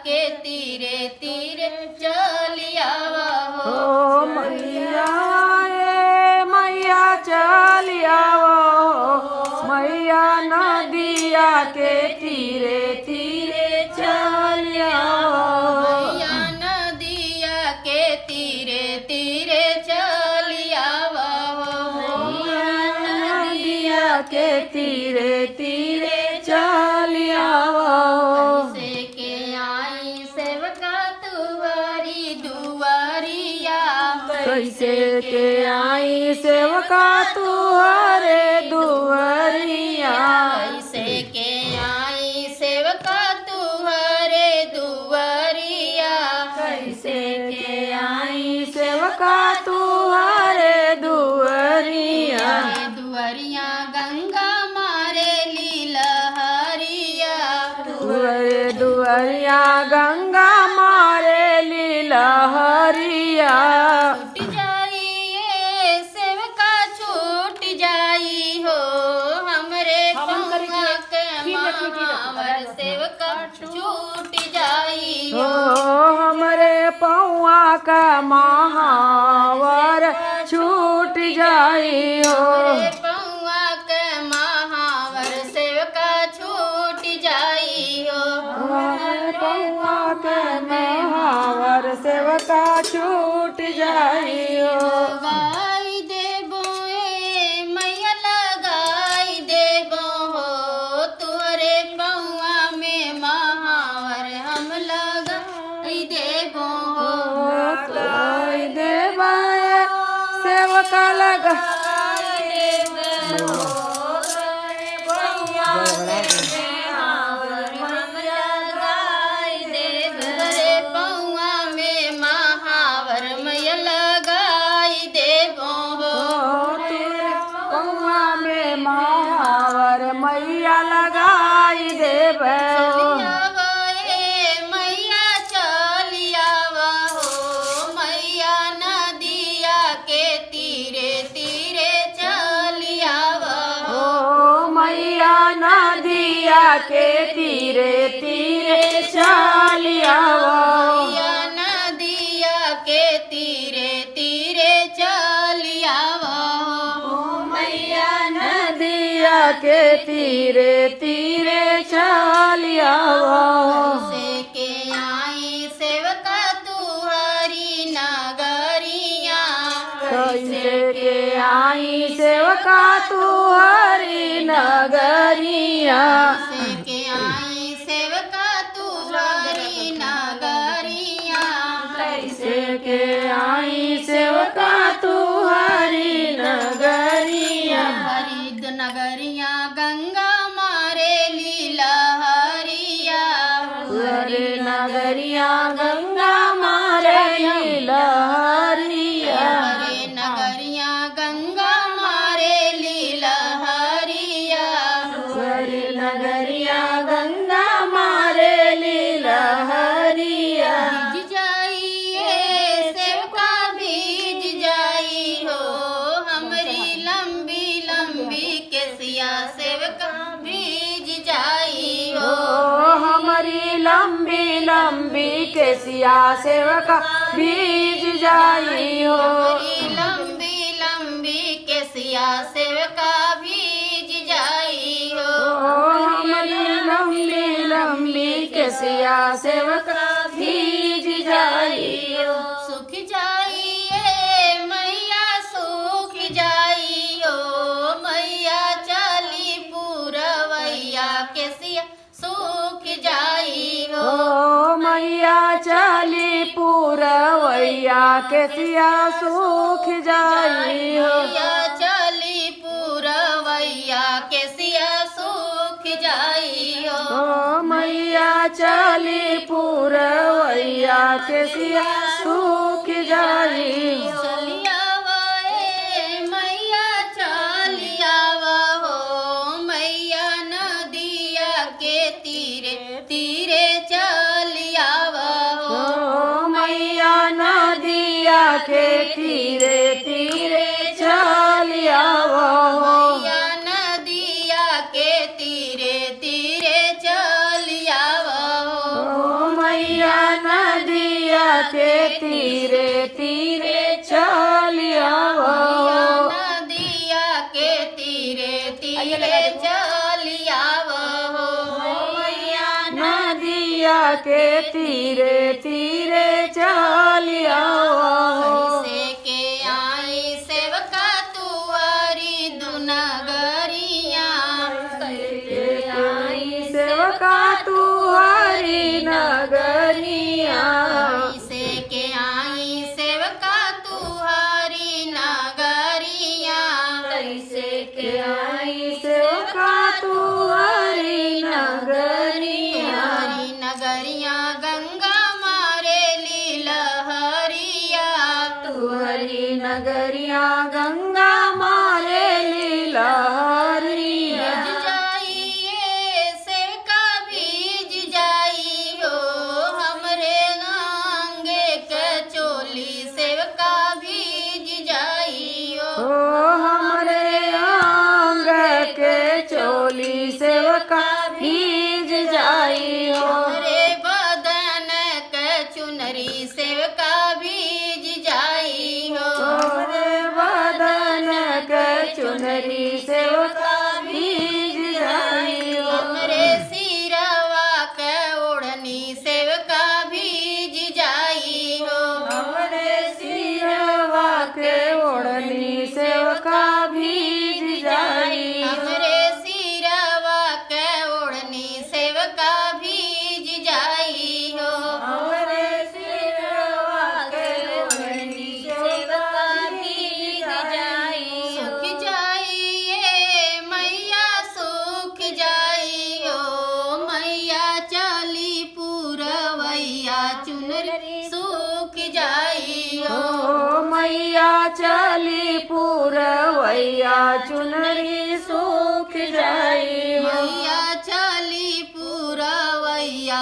के तीरे तीरे चलिया हो मैया रे मैया चलिया मैया नदिया के तीरे तीरे चलिया मैया नदिया के तीरे तीरे चलिया नदिया के तीरे तीरे चलिया कैसे के आई सेवका तुहरी दुआरिया कैसे के आई सेवका तुहरे दुआरिया कैसे के आई सेवका तुहरे दुआरिया कैसे के आई सेवका तुहरे दुआरिया दुआरिया गंगा मारे लीलहरिया दुआरिया गंगा मारे लीलहरिया छूट जाइए सेवका छूट जाई हो हमरे पौआ के महावर सेवका छूट जाई हो हो हमरे पौआ का महावर छूट जाई हो हमरे पौआ के महावर सेवका छूट जाई हो हमरे पौआ के महावर सेवका छूट जाई हो लगाई देबो ए मैया लगाई देबो हो तुहरे पौआ में महावर हम लगाई देबो हो लगाई देबा सेवका लगा तुहरे पौआ में महावर मैया लगाई देबो हो तेरे पौआ में महावर मैया लगाई देबे चलियावा ए मैया चलियावा हो मैया नदिया के तीरे तीरे चलियावा हो ओ मैया नदिया के तीरे तीरे चलियावा मैया नदिया के तीरे तीरे चलियावा हो मैया नदिया के तीरे तीरे चलियावा से के आई सेवका तुहरी नगरिया कैसे के आई सेवका तुहरी नगरिया से के आई सेवका तुहरी नगरिया कैसे के आई सेवका तुहरी नगरिया हरिद नगरिया गंगा मारे लीलहरिया हरे नगरिया गंगा मारे लहरिया हरे नगरिया गंगा मारे लीलहरिया हरे नगरिया गंगा मारे लहरिया भीज जाइए सेवका भीज जाई हो हमरी लंबी लंबी केसिया सेवका भीज जाई ओ हो हमारी लंबी लंबी केसिया सेवका बीज जाई हो हमारी लंबी लंबी केसिया सेवका भीज जाई ओ हो हमारी लंबी लंबी केसिया सेवका बीज जाई हो सुख जाइए मैया सुख जाई हो मैया चली पूरवैया केसिया सुख जाई हो ओ मैया चली पूरवैया केसिया सुख जाई हो मैया चली पूरवैया केसिया सुख जाई हो ओ मैया चली पूरवैया केसिया सुख जाई हो चलियावा ए मैया चलियावा हो मैया नदिया के तीरे तीरे चलियावा हो ओ मैया नदिया के तीरे तीरे चलियावा मैया नदिया के तीरे तीरे चलियावा हो ओ मैया के तीरे तीरे चलिया नदिया के तीरे तीरे चलिया नदिया के तीरे तीरे चलिया से के आई सेवका तुआरी दुनगरिया आई सेवका तुहरी नगरिया से के आई सेवका तुहारी नगरिया कैसे के आई सेवका तुहरी नगरिया हरी नगरिया गंगा मारे लीलहरिया तुहरी नगरिया गंगा मारे लीलहरिया जाइए सेवका भीज जाई हो हमरे नांगे के चोली सेवका भीज जाई हो ओ हमरे आंग के चोली सेवका भीज जाई हो हमरे बदन के चुनरी सेवका भीज जाई हो हमरे बदन के चुनरी सेवका भीज जाई हो हमरे सिरवा के ओढ़नी सेवका भीज जाई हो हमरे सिरवा के ओढ़नी सेवका भीज जाई हमरे सिरवा के ओढ़नी सेवका भीज जाई हो हमरे सिरवा के ओढ़नी सेवका भीज जाई सुख जाइए मैया सुख जाई हो मैया चली पूरवैया चुनरी सुख जाई हो ओ मैया चली पूरवैया चुनरी सूख जाई हो मैया चली पूरवैया